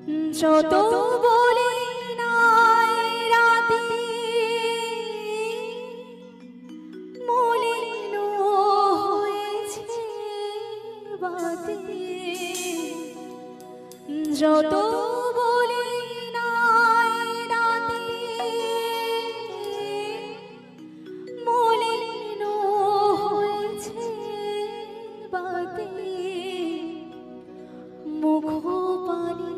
যত বলি নাই রাতে মলিন হয়েছে বাতে, যত বলি নাই রাতে মলিন হয়েছে বাতে, মুখ পানি